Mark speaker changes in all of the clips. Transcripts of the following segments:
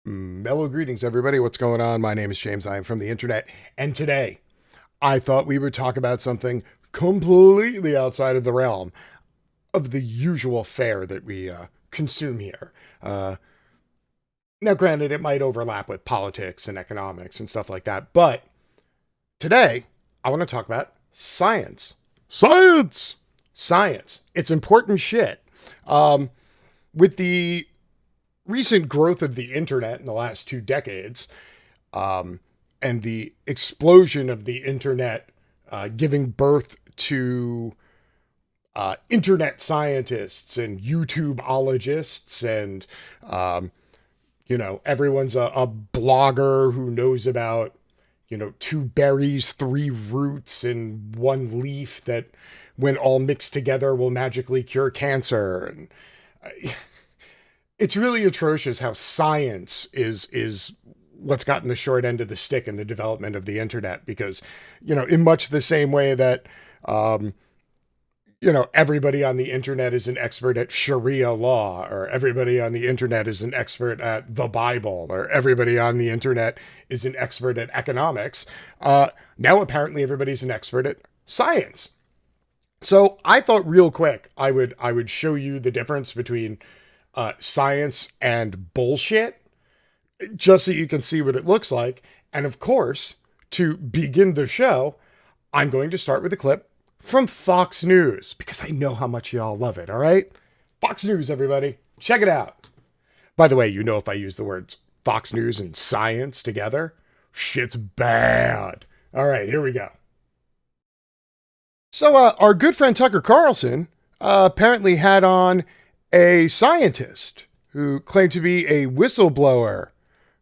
Speaker 1: Mellow greetings, everybody. What's going on? My name is James. I am from the internet. And today, I thought we would talk about something completely outside of the realm of the usual fare that we consume here. Now, granted, it might overlap with politics and economics and stuff like that. But today, I want to talk about science. Science! Science. It's important shit. With the recent growth of the internet in the last 2 decades, and the explosion of the internet giving birth to internet scientists and YouTubeologists, and everyone's a blogger who knows about two berries, three roots, and one leaf that, when all mixed together, will magically cure cancer. And it's really atrocious how science is what's gotten the short end of the stick in the development of the internet, because, in much the same way that, everybody on the internet is an expert at Sharia law, or everybody on the internet is an expert at the Bible, or everybody on the internet is an expert at economics. Now apparently everybody's an expert at science. So I thought real quick I would show you the difference between science and bullshit, just so you can see what it looks like. And of course, to begin the show, I'm going to start with a clip from Fox News, because I know how much y'all love it, all right? Fox News, everybody. Check it out. By the way, if I use the words Fox News and science together, shit's bad. All right, here we go. So our good friend Tucker Carlson apparently had on a scientist who claimed to be a whistleblower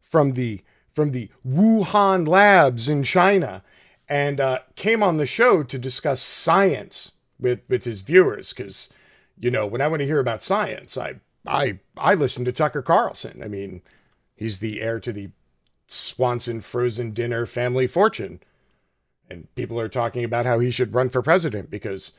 Speaker 1: from the Wuhan labs in China, and came on the show to discuss science with his viewers. Because, when I want to hear about science, I listen to Tucker Carlson. I mean, he's the heir to the Swanson frozen dinner family fortune. And people are talking about how he should run for president because,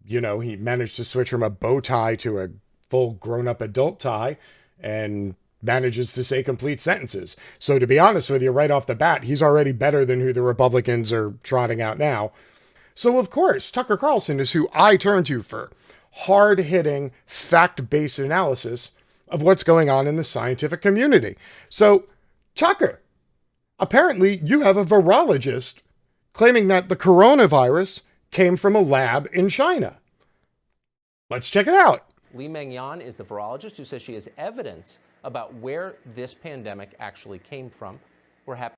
Speaker 1: he managed to switch from a bow tie to a full grown-up adult tie and manages to say complete sentences. So to be honest with you, right off the bat, he's already better than who the Republicans are trotting out now. So of course, Tucker Carlson is who I turn to for hard-hitting, fact-based analysis of what's going on in the scientific community. So, Tucker, apparently you have a virologist claiming that the coronavirus came from a lab in China. Let's check it out.
Speaker 2: Li-Meng is the virologist who says she has evidence about where this pandemic actually came from. We're happy.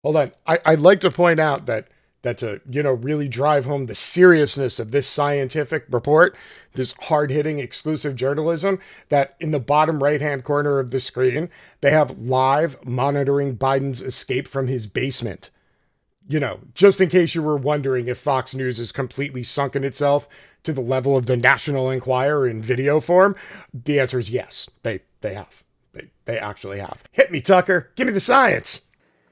Speaker 1: Hold on. I'd like to point out that to, really drive home the seriousness of this scientific report, this hard-hitting exclusive journalism, that in the bottom right-hand corner of the screen, they have live monitoring Biden's escape from his basement. Just in case you were wondering if Fox News has completely sunken itself to the level of the National Enquirer in video form, the answer is yes. They have. They actually have. Hit me, Tucker. Give me the science.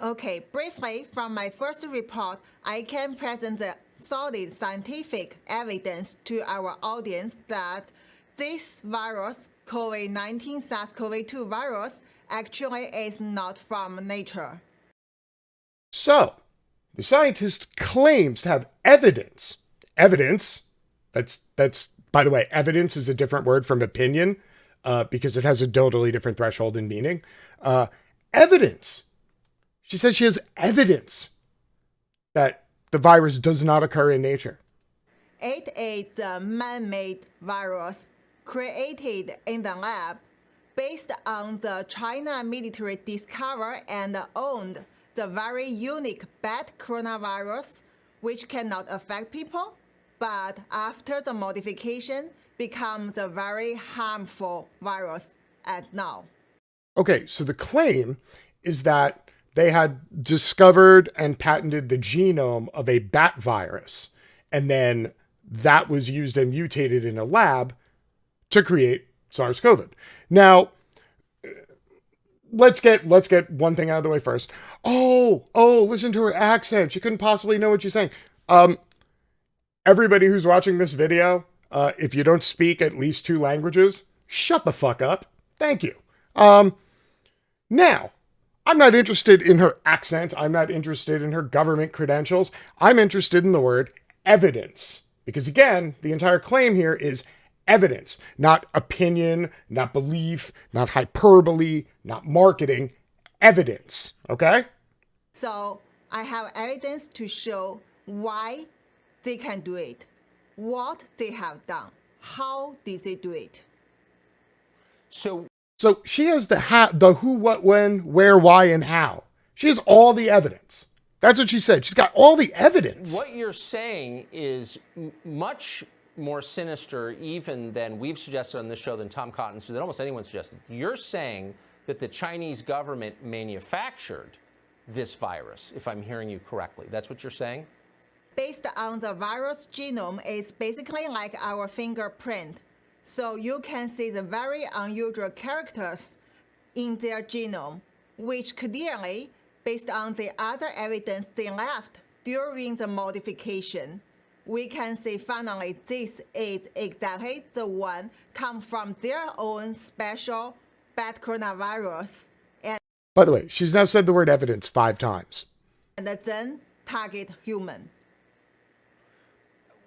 Speaker 3: Okay, briefly, from my first report, I can present the solid scientific evidence to our audience that this virus, COVID-19 SARS-CoV-2 virus, actually is not from nature.
Speaker 1: So, the scientist claims to have evidence. Evidence. That's by the way, evidence is a different word from opinion, because it has a totally different threshold in meaning. Evidence. She says she has evidence that the virus does not occur in nature.
Speaker 3: It is a man-made virus created in the lab based on the China military discovered and owned the very unique bat coronavirus, which cannot affect people, but after the modification, becomes a very harmful virus at now.
Speaker 1: Okay, so the claim is that they had discovered and patented the genome of a bat virus, and then that was used and mutated in a lab to create SARS-CoV. Now, let's get one thing out of the way first. Oh, listen to her accent. She couldn't possibly know what she's saying. Everybody who's watching this video, if you don't speak at least 2 languages, shut the fuck up. Thank you. Now, I'm not interested in her accent. I'm not interested in her government credentials. I'm interested in the word evidence. Because again, the entire claim here is evidence, not opinion, not belief, not hyperbole, not marketing, evidence. Okay?
Speaker 3: So I have evidence to show why they can do it, what they have done, how did they do it.
Speaker 2: So
Speaker 1: she has the who, what, when, where, why, and how. She has all the evidence. That's what she said. She's got all the evidence.
Speaker 2: what you're saying is much more sinister even than we've suggested on this show, than Tom Cotton, than almost anyone suggested. You're saying that the Chinese government manufactured this virus, if I'm hearing you correctly. That's what you're saying?
Speaker 3: Based on the virus genome, it's basically like our fingerprint. So you can see the very unusual characters in their genome, which clearly, based on the other evidence they left during the modification, we can say finally this is exactly the one come from their own special bad coronavirus.
Speaker 1: By the way, she's now said the word evidence 5 times.
Speaker 3: And then target human.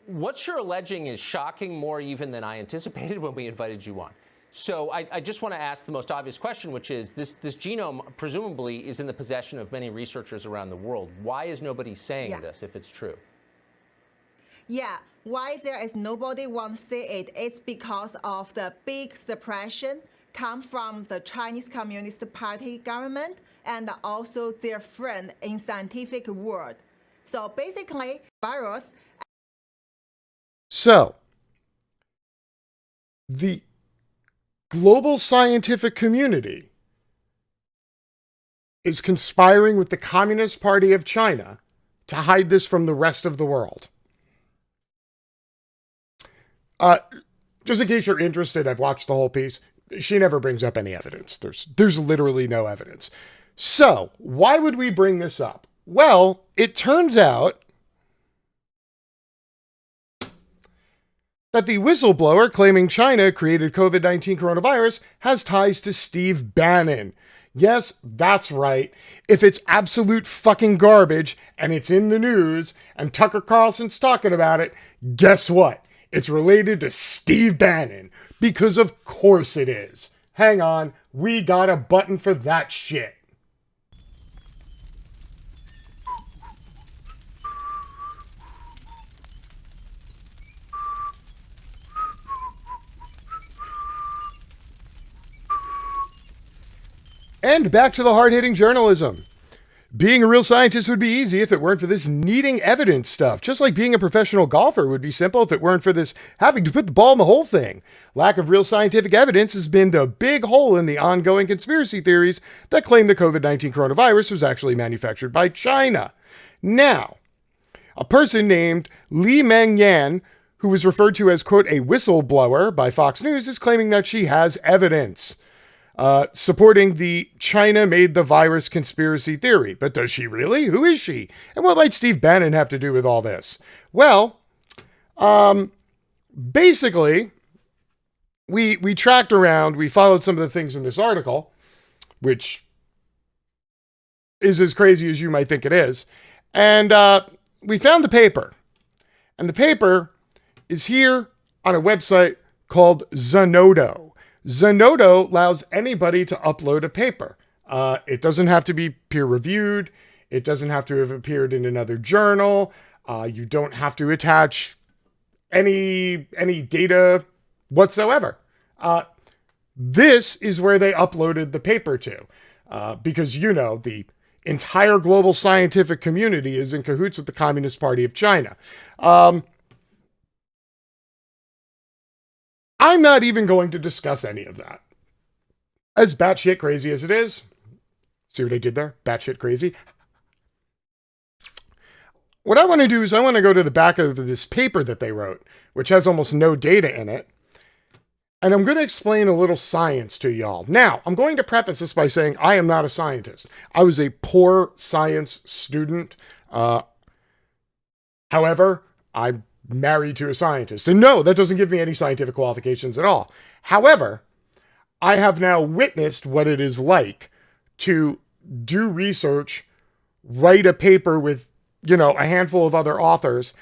Speaker 2: What you're alleging is shocking more even than I anticipated when we invited you on. So I just want to ask the most obvious question, which is this genome presumably is in the possession of many researchers around the world. Why is nobody saying this if it's true?
Speaker 3: Yeah, why there is nobody want to say it? It's because of the big suppression come from the Chinese Communist Party government and also their friend in scientific world. So basically, virus.
Speaker 1: So, the global scientific community is conspiring with the Communist Party of China to hide this from the rest of the world. Just in case you're interested, I've watched the whole piece. She never brings up any evidence. There's literally no evidence. So, why would we bring this up? Well, it turns out that the whistleblower claiming China created COVID-19 coronavirus has ties to Steve Bannon. Yes, that's right. If it's absolute fucking garbage and it's in the news and Tucker Carlson's talking about it, guess what? It's related to Steve Bannon. Because of course it is. Hang on, we got a button for that shit. And back to the hard-hitting journalism. Being a real scientist would be easy if it weren't for this needing evidence stuff. Just like being a professional golfer would be simple if it weren't for this having to put the ball in the hole thing. Lack of real scientific evidence has been the big hole in the ongoing conspiracy theories that claim the COVID-19 coronavirus was actually manufactured by China. Now, a person named Li-Meng, who was referred to as, quote, a whistleblower by Fox News, is claiming that she has evidence supporting the China made the virus conspiracy theory. But does she really? Who is she? And what might Steve Bannon have to do with all this? Well, basically, we tracked around, we followed some of the things in this article, which is as crazy as you might think it is. And we found the paper. And the paper is here on a website called Zenodo. Zenodo allows anybody to upload a paper. It doesn't have to be peer-reviewed. It doesn't have to have appeared in another journal. You don't have to attach any data whatsoever. This is where they uploaded the paper to, because, you know, the entire global scientific community is in cahoots with the Communist Party of China. I'm not even going to discuss any of that. As batshit crazy as it is, see what I did there? Batshit crazy. What I want to do is I want to go to the back of this paper that they wrote, which has almost no data in it. And I'm going to explain a little science to y'all. Now, I'm going to preface this by saying I am not a scientist. I was a poor science student. However, I'm married to a scientist. And no, that doesn't give me any scientific qualifications at all. However, I have now witnessed what it is like to do research, write a paper with, a handful of other authors,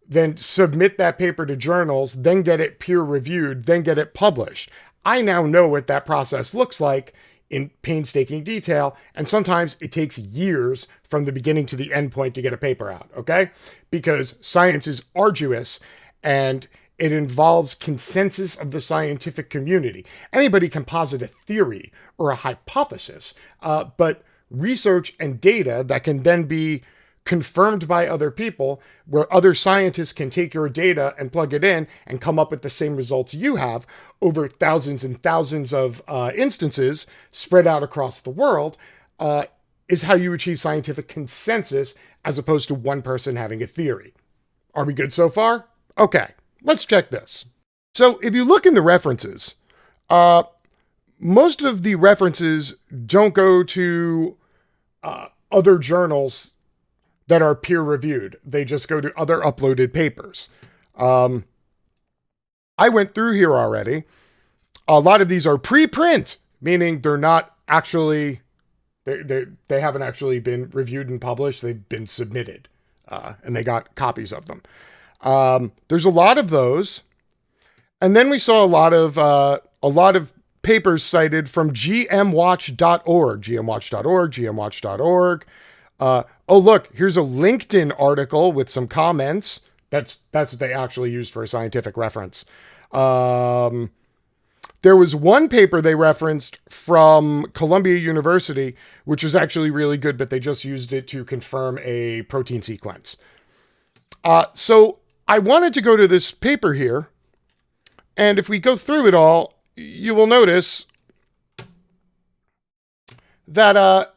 Speaker 1: then submit that paper to journals, then get it peer reviewed, then get it published. I now know what that process looks like in painstaking detail, and sometimes it takes years from the beginning to the end point to get a paper out, okay? Because science is arduous and it involves consensus of the scientific community. Anybody can posit a theory or a hypothesis, but research and data that can then be confirmed by other people, where other scientists can take your data and plug it in and come up with the same results you have over thousands and thousands of instances spread out across the world, is how you achieve scientific consensus as opposed to one person having a theory. Are we good so far? Okay, let's check this. So if you look in the references, most of the references don't go to other journals that are peer-reviewed. They just go to other uploaded papers. I went through here already. A lot of these are preprint, meaning they're not actually, they haven't actually been reviewed and published. They've been submitted, and they got copies of them. There's a lot of those. And then we saw a lot of papers cited from gmwatch.org, gmwatch.org. Oh, look, here's a LinkedIn article with some comments. That's what they actually used for a scientific reference. There was one paper they referenced from Columbia University, which is actually really good, but they just used it to confirm a protein sequence. So I wanted to go to this paper here. And if we go through it all, you will notice that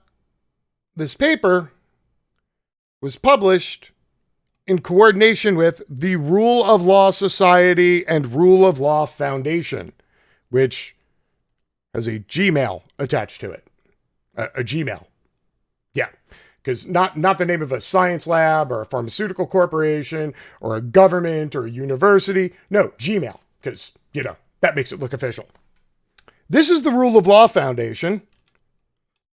Speaker 1: this paper was published in coordination with the Rule of Law Society and Rule of Law Foundation, which has a Gmail attached to it. A Gmail. Yeah, because not the name of a science lab or a pharmaceutical corporation or a government or a university. No, Gmail, because, that makes it look official. This is the Rule of Law Foundation.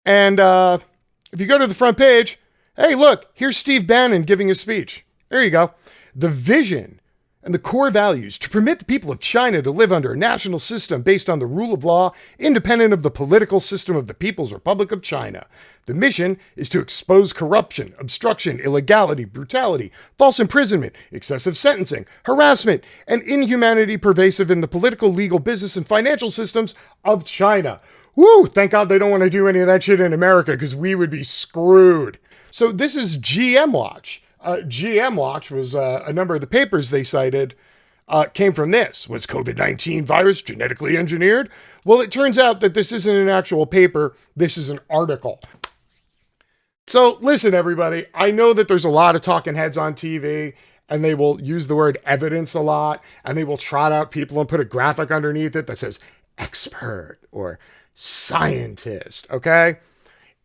Speaker 1: And if you go to the front page, hey, look, here's Steve Bannon giving a speech. There you go. The vision and the core values to permit the people of China to live under a national system based on the rule of law, independent of the political system of the People's Republic of China. The mission is to expose corruption, obstruction, illegality, brutality, false imprisonment, excessive sentencing, harassment, and inhumanity pervasive in the political, legal, business, and financial systems of China. Woo! Thank God they don't want to do any of that shit in America, because we would be screwed. So this is GM Watch. GM Watch was a number of the papers they cited came from this. Was COVID-19 virus genetically engineered? Well, it turns out that this isn't an actual paper. This is an article. So listen, everybody, I know that there's a lot of talking heads on TV, and they will use the word evidence a lot, and they will trot out people and put a graphic underneath it that says expert or scientist, okay?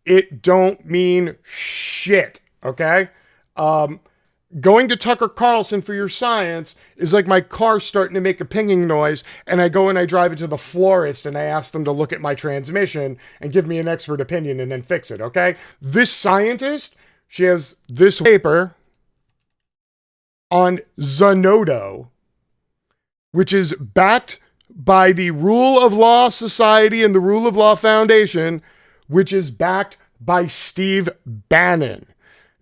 Speaker 1: It don't mean shit, okay? Going to Tucker Carlson for your science is like my car starting to make a pinging noise, and I go and I drive it to the florist and I ask them to look at my transmission and give me an expert opinion and then fix it, okay? This scientist, she has this paper on Zenodo, which is backed by the Rule of Law Society and the Rule of Law Foundation, which is backed by Steve Bannon.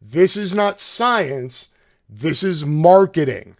Speaker 1: This is not science. This is marketing.